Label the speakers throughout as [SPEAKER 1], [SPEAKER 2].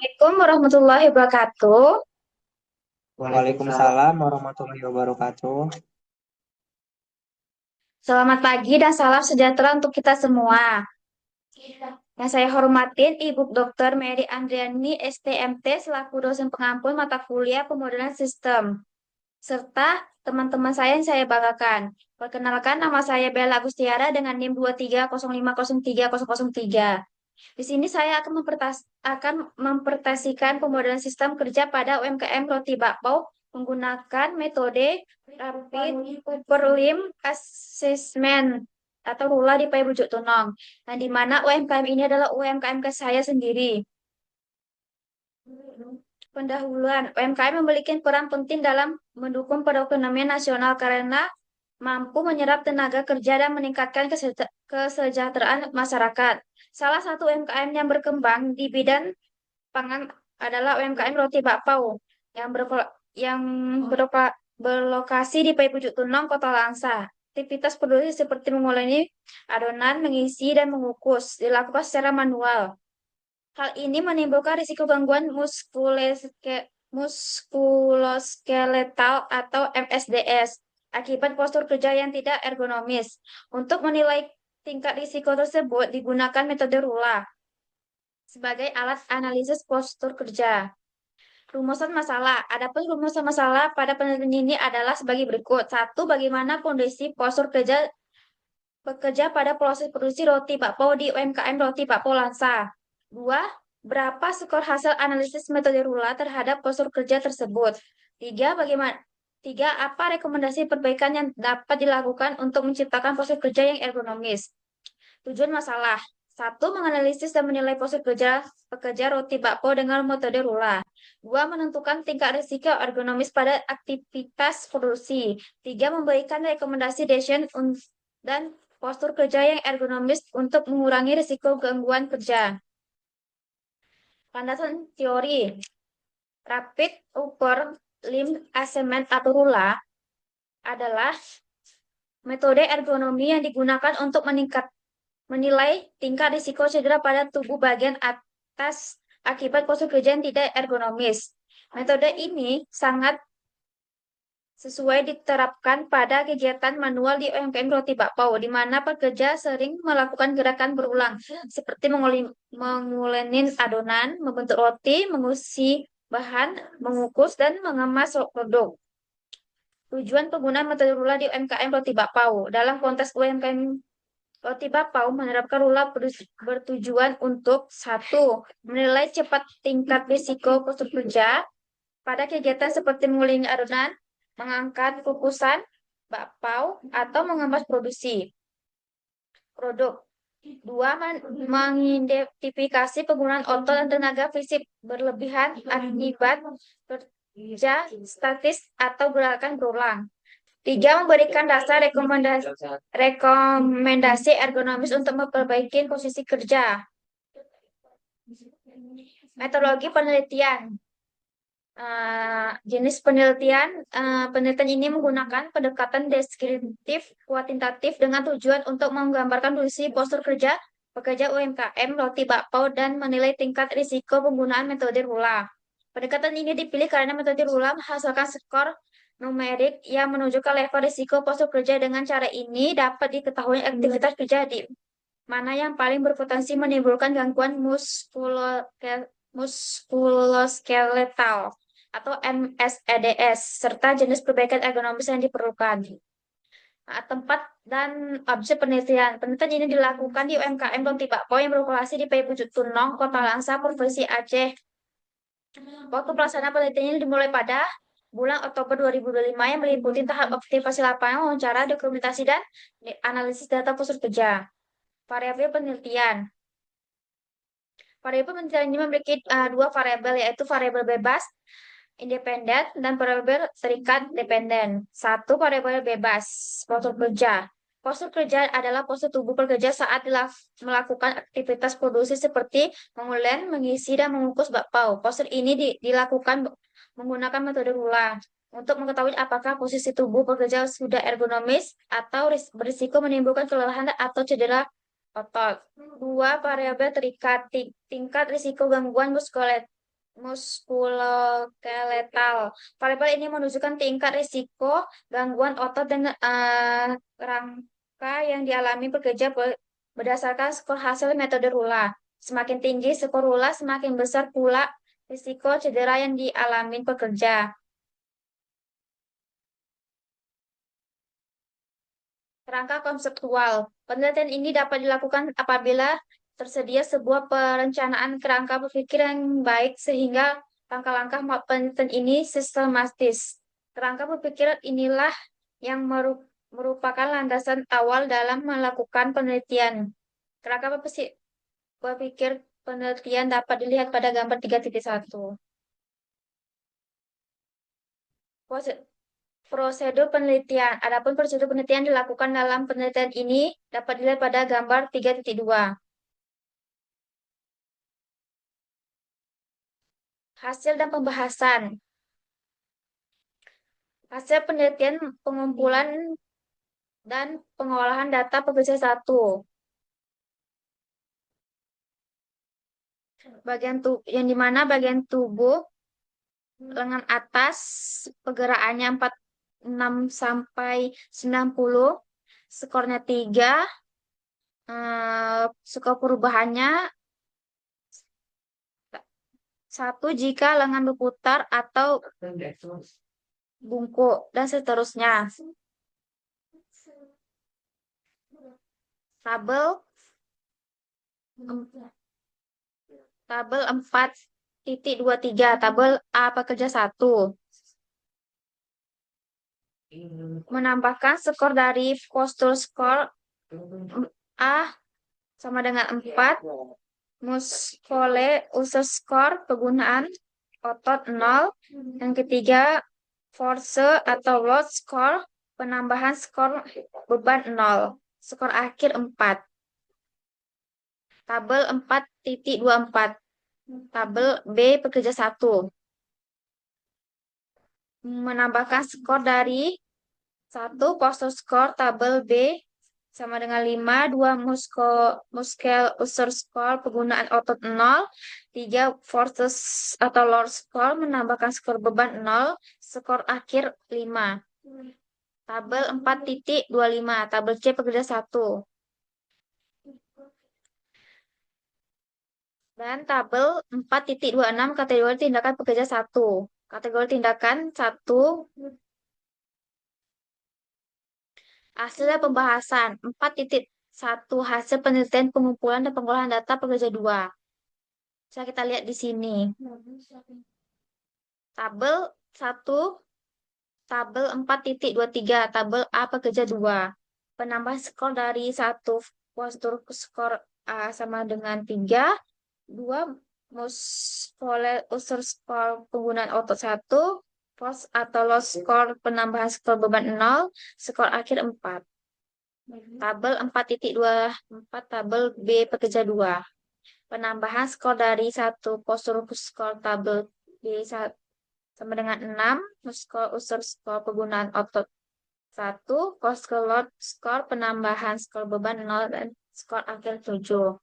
[SPEAKER 1] Assalamualaikum warahmatullahi wabarakatuh.
[SPEAKER 2] Waalaikumsalam warahmatullahi wabarakatuh.
[SPEAKER 1] Selamat pagi dan salam sejahtera untuk kita semua. Yang saya hormatin Ibu Dr. Mary Andriani, STMT, selaku dosen pengampu mata kuliah pemodelan sistem, serta teman-teman saya yang saya banggakan. Perkenalkan, nama saya Bella Agustiara dengan NIM 230503003. Di sini saya akan mempresentasikan pemodelan sistem kerja pada UMKM Roti Bakpao menggunakan metode Rapid Upper Limb Assessment atau RULA di Bujuk Tunong. Nah, di mana UMKM ini adalah UMKM ke saya sendiri. Pendahuluan, UMKM memiliki peran penting dalam mendukung perekonomian nasional karena mampu menyerap tenaga kerja dan meningkatkan kesejahteraan masyarakat. Salah satu UMKM yang berkembang di bidang pangan adalah UMKM Roti Bakpao yang yang berlokasi di Pujuk Tunong, Kota Langsa. Aktivitas produksi seperti menguleni adonan, mengisi, dan mengukus dilakukan secara manual. Hal ini menimbulkan risiko gangguan muskuloskeletal atau MSDS akibat postur kerja yang tidak ergonomis. Untuk menilai tingkat risiko tersebut digunakan metode RULA sebagai alat analisis postur kerja. Rumusan masalah. Adapun rumusan masalah pada penelitian ini adalah sebagai berikut. Satu, bagaimana kondisi postur kerja bekerja pada proses produksi roti bakpao di UMKM Roti Bakpao Lansa. Dua, berapa skor hasil analisis metode RULA terhadap postur kerja tersebut? Tiga, apa rekomendasi perbaikan yang dapat dilakukan untuk menciptakan postur kerja yang ergonomis? Tujuan masalah. Satu, menganalisis dan menilai postur kerja pekerja roti bakpao dengan metode RULA. Dua, menentukan tingkat risiko ergonomis pada aktivitas produksi. Tiga, memberikan rekomendasi desain dan postur kerja yang ergonomis untuk mengurangi risiko gangguan kerja. Landasan teori. Rapid Upper Limb Assessment atau RULA adalah metode ergonomi yang digunakan untuk menilai tingkat risiko cedera pada tubuh bagian atas akibat postur kerja yang tidak ergonomis. Metode ini sangat sesuai diterapkan pada kegiatan manual di UMKM Roti Bakpao, di mana pekerja sering melakukan gerakan berulang, seperti mengulenin adonan, membentuk roti, mengusi bahan, mengukus, dan mengemas produk. Tujuan penggunaan metode RULA di UMKM Roti Bakpao. Dalam konteks UMKM Roti Bakpao menerapkan RULA bertujuan untuk satu, menilai cepat tingkat risiko postur kerja pada kegiatan seperti mengulingi adonan, mengangkat kukusan, bakpao, atau mengemas produksi produk. Dua, mengidentifikasi penggunaan otot dan tenaga fisik berlebihan akibat kerja statis atau gerakan berulang. Tiga, memberikan dasar rekomendasi ergonomis untuk memperbaiki posisi kerja. Metodologi penelitian. Jenis penelitian ini menggunakan pendekatan deskriptif kuantitatif dengan tujuan untuk menggambarkan kondisi postur kerja pekerja UMKM roti bakpao dan menilai tingkat risiko penggunaan metode RULA. Pendekatan ini dipilih karena metode RULA menghasilkan skor numerik yang menunjukkan level risiko postur kerja. Dengan cara ini dapat diketahui aktivitas kerja di mana yang paling berpotensi menimbulkan gangguan muskuloskeletal atau MSEDS, serta jenis perbaikan ergonomis yang diperlukan. Nah, tempat dan objek penelitian. Penelitian ini dilakukan di UMKM Roti Bakpao yang berlokasi di Pujuk Tunong, Kota Langsa, Provinsi Aceh. Waktu pelaksanaan penelitian ini dimulai pada bulan Oktober 2025 yang meliputi tahap aktivasi lapangan, wawancara, dokumentasi, dan analisis data postur kerja. Variabel penelitian. Variabel penelitian ini memiliki dua variabel, yaitu variabel bebas independen dan variabel terikat dependen. Satu, variabel bebas, postur kerja. Postur kerja adalah postur tubuh pekerja saat melakukan aktivitas produksi seperti mengulen, mengisi, dan mengukus bakpao. Postur ini dilakukan menggunakan metode RULA untuk mengetahui apakah posisi tubuh pekerja sudah ergonomis atau berisiko menimbulkan kelelahan atau cedera otot. Dua, variabel terikat tingkat risiko gangguan muskuloskeletal. Variabel ini menunjukkan tingkat risiko gangguan otot dan rangka yang dialami pekerja berdasarkan skor hasil metode Rula. Semakin tinggi skor Rula, semakin besar pula risiko cedera yang dialami pekerja. Kerangka konseptual. Penelitian ini dapat dilakukan apabila tersedia sebuah perencanaan kerangka berpikir yang baik sehingga langkah-langkah penelitian ini sistematis. Kerangka berpikir inilah yang merupakan landasan awal dalam melakukan penelitian. Kerangka berpikir penelitian dapat dilihat pada gambar 3.1. Prosedur penelitian. Adapun prosedur penelitian dilakukan dalam penelitian ini dapat dilihat pada gambar 3.2. Hasil dan pembahasan. Hasil penelitian pengumpulan dan pengolahan data pekerja 1. Yang dimana bagian tubuh lengan atas pergerakannya 46 sampai 90, skornya 3, skor perubahannya 1 jika lengan berputar atau bungkuk dan seterusnya. Tabel 4.23, tabel A pekerja 1. Menambahkan skor dari postur skor A sama dengan 4, muskole user skor penggunaan otot 0. Yang ketiga, force atau load skor penambahan skor beban 0. Skor akhir 4. Tabel 4.24. Tabel B pekerja 1. Menambahkan skor dari 1 postur skor tabel B sama dengan 5, 2 muscle user skor penggunaan otot 0, 3 forces atau load skor menambahkan skor beban 0, skor akhir 5. Tabel 4.25, tabel C pekerja 1. Dan tabel 4.26 kategori tindakan pekerja 1. Kategori tindakan 1. Hasil pembahasan 4.1 hasil penelitian pengumpulan dan pengolahan data pekerja 2. Bisa kita lihat di sini. Tabel 1, tabel 4.23, tabel A pekerja 2. Penambahan skor dari 1 postur skor A sama dengan 3, 2 muskole user skor penggunaan otot 1, force atau load skor penambahan skor beban 0, skor akhir 4. Tabel 4.24, tabel B pekerja 2. Penambahan skor dari 1 postur skor tabel B sama dengan 6, muskol user skor penggunaan otot 1, postur load skor penambahan skor beban 0, dan skor akhir 7.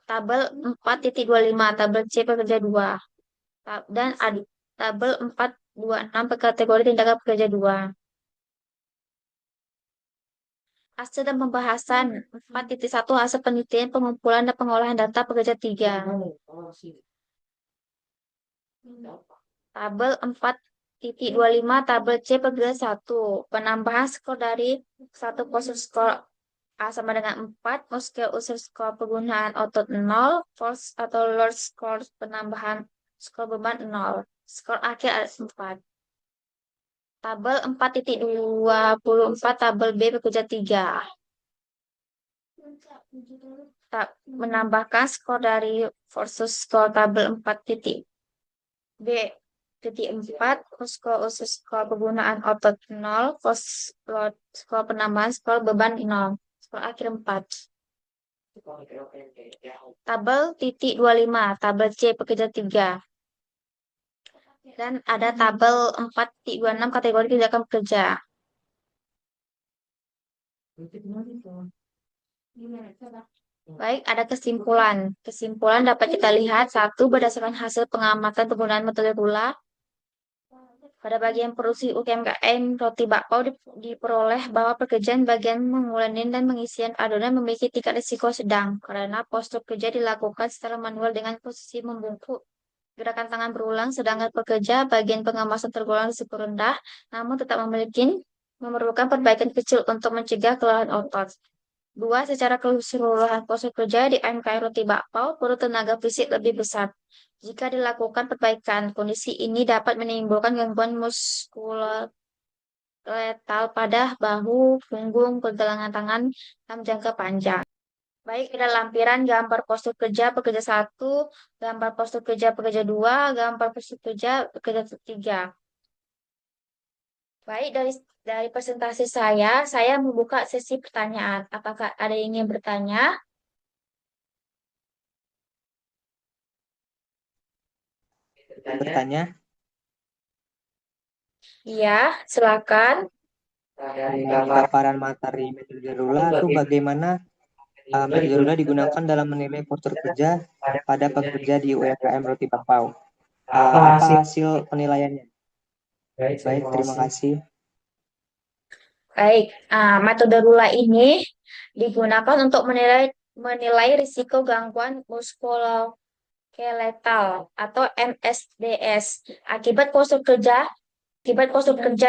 [SPEAKER 1] Tabel 4.25, tabel C pekerja 2. Dan tabel 426 kategori tindakan pekerja 2. Hasil dan pembahasan 4.1 hasil penelitian pengumpulan dan pengolahan data pekerja 3. Tabel 4.25, tabel C pekerja 1. Penambahan skor dari 1 postur skor A sama dengan 4, muscle user skor penggunaan otot 0, force atau load skor penambahan skor beban 0, skor akhir 4. Tabel 4.24, tabel B pekerja 3. Menambahkan skor dari versus skor tabel 4.B.4, skor penggunaan otot 0, force load skor penambahan skor beban 0, skor akhir 4. Tabel titik 25, tabel C pekerja 3. Dan ada tabel 4.26 kategori tindakan pekerja. Baik, ada kesimpulan. Kesimpulan dapat kita lihat satu berdasarkan hasil pengamatan penggunaan metode Rula. Pada bagian produksi UMKM roti bakpao diperoleh bahwa pekerjaan bagian mengulanin dan pengisian adonan memiliki tingkat risiko sedang karena postur kerja dilakukan secara manual dengan posisi membungkuk gerakan tangan berulang, sedangkan pekerja bagian pengemasan tergolong risiko rendah, namun tetap memerlukan perbaikan kecil untuk mencegah kelelahan otot. Dua, secara keseluruhan postur kerja di UMKM roti bakpao perlu tenaga fisik lebih besar. Jika dilakukan perbaikan, kondisi ini dapat menimbulkan gangguan muskuloskeletal pada bahu, punggung, pergelangan tangan dalam jangka panjang. Baik, ada lampiran gambar postur kerja pekerja satu, gambar postur kerja pekerja dua, gambar postur kerja pekerja tiga. Baik, dari presentasi saya membuka sesi pertanyaan. Apakah ada yang ingin bertanya?
[SPEAKER 2] Bertanya,
[SPEAKER 1] Iya, silakan.
[SPEAKER 2] mengenai paparan materi metode Rula itu bagaimana metode Rula digunakan dalam menilai postur kerja pada pekerja di UMKM Roti Bakpao. Apa hasil penilaiannya? Baik, terima kasih.
[SPEAKER 1] Baik, metode Rula ini digunakan untuk menilai risiko gangguan muskuloskeletal atau MSDS akibat postur kerja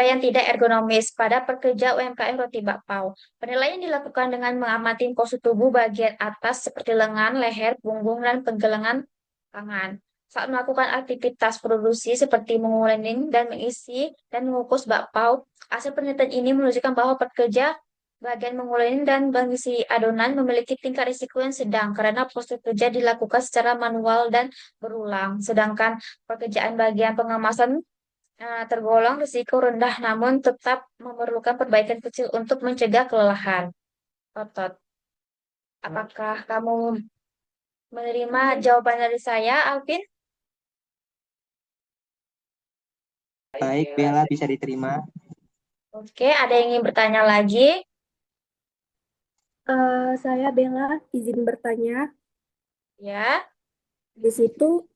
[SPEAKER 1] yang tidak ergonomis pada pekerja UMKM roti bakpao. Penilaian dilakukan dengan mengamati postur tubuh bagian atas seperti lengan, leher, punggung, dan penggelengan tangan. Saat melakukan aktivitas produksi seperti menguleni dan mengisi dan mengukus bakpao, hasil penelitian ini menunjukkan bahwa pekerja bagian menguleni dan mengisi adonan memiliki tingkat risiko yang sedang karena postur kerja dilakukan secara manual dan berulang. Sedangkan pekerjaan bagian pengemasan tergolong risiko rendah namun tetap memerlukan perbaikan kecil untuk mencegah kelelahan otot. Apakah kamu menerima jawaban dari saya, Alvin?
[SPEAKER 2] Baik, Bella bisa diterima.
[SPEAKER 1] Oke, ada yang ingin bertanya lagi?
[SPEAKER 3] Saya Bella, izin bertanya.
[SPEAKER 1] Ya,
[SPEAKER 3] Di situ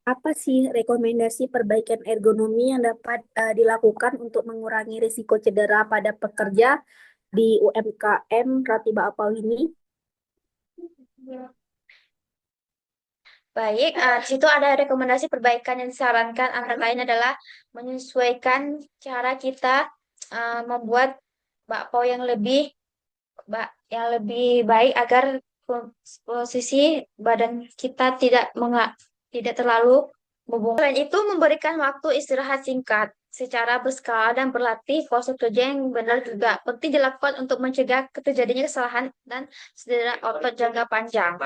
[SPEAKER 3] apa sih rekomendasi perbaikan ergonomi yang dapat dilakukan untuk mengurangi risiko cedera pada pekerja di UMKM Roti Bakpao ini?
[SPEAKER 1] baik. Di situ ada rekomendasi perbaikan yang disarankan antara lain adalah menyesuaikan cara kita membuat bakpao yang lebih baik agar posisi badan kita tidak terlalu membungkuk. Selain itu, memberikan waktu istirahat singkat secara berskala dan berlatih postur kerja yang benar juga penting dilakukan untuk mencegah terjadinya kesalahan dan cedera otot jangka panjang.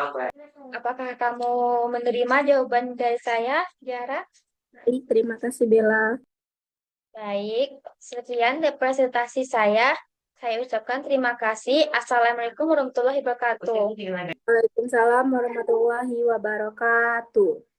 [SPEAKER 1] Apakah kamu menerima jawaban dari saya, Tiara?
[SPEAKER 3] Baik, terima kasih Bella.
[SPEAKER 1] Baik, sekian dari presentasi saya. Saya ucapkan terima kasih. Assalamualaikum warahmatullahi wabarakatuh.
[SPEAKER 3] Waalaikumsalam warahmatullahi wabarakatuh.